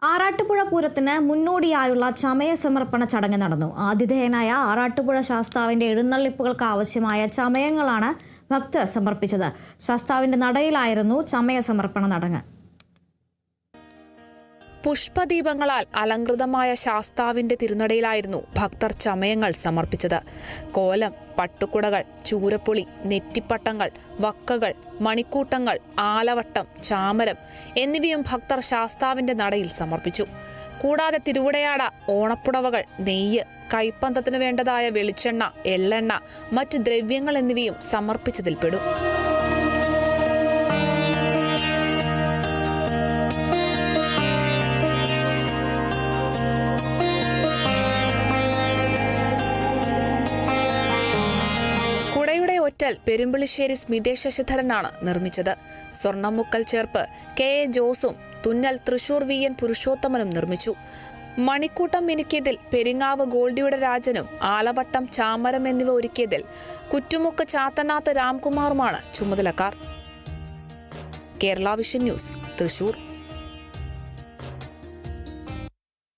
ആറാട്ടുപുഴ പൂരത്തിന് മുന്നോടിയായുള്ള ചമയ സമർപ്പണ ചടങ്ങ് നടന്നു. ആതിഥേയനായ ആറാട്ടുപുഴ ശാസ്താവിന്റെ എഴുന്നള്ളിപ്പുകൾക്ക് ആവശ്യമായ ചമയങ്ങളാണ് ഭക്തർ സമർപ്പിച്ചത്. ശാസ്താവിന്റെ നടയിലായിരുന്നു ചമയ സമർപ്പണ ചടങ്ങ്. പുഷ്പദീപങ്ങളാൽ അലങ്കൃതമായ ശാസ്താവിന്റെ തിരുനടയിലായിരുന്നു ഭക്തർ ചമയങ്ങൾ സമർപ്പിച്ചത്. കോലം, പട്ടുകുടകൾ, ചൂരപ്പുളി, നെറ്റിപ്പട്ടങ്ങൾ, വക്കകൾ, മണിക്കൂട്ടങ്ങൾ, ആലവട്ടം, ചാമരം എന്നിവയും ഭക്തർ ശാസ്താവിന്റെ നടയിൽ സമർപ്പിച്ചു. കൂടാതെ തിരുവുടയാട, ഓണപ്പുടവകൾ, നെയ്യ്, കൈപ്പന്തത്തിനു വേണ്ടതായ വെളിച്ചെണ്ണ, എള്ളെണ്ണ, മറ്റു ദ്രവ്യങ്ങൾ എന്നിവയും സമർപ്പിച്ചതിൽപ്പെടും. ഒറ്റൽ പെരുമ്പിളിശ്ശേരി സ്മിതേഷ് ശശിധരനാണ് നിർമ്മിച്ചത്. സ്വർണ്ണമുക്കൽ ചേർപ്പ് കെ എ ജോസും തുന്നൽ തൃശൂർ വി എൻ പുരുഷോത്തമനും നിർമ്മിച്ചു. മണിക്കൂട്ടം മിനുക്കിയതിൽ പെരിങ്ങാവ് ഗോൾഡിയുടെ രാജനും ആലവട്ടം, ചാമരം എന്നിവ ഒരുക്കിയതിൽ കുറ്റുമുക്ക് ചാത്തനാത്ത് രാംകുമാറുമാണ് ചുമതലക്കാർ. Kerala vision news, Thrissur.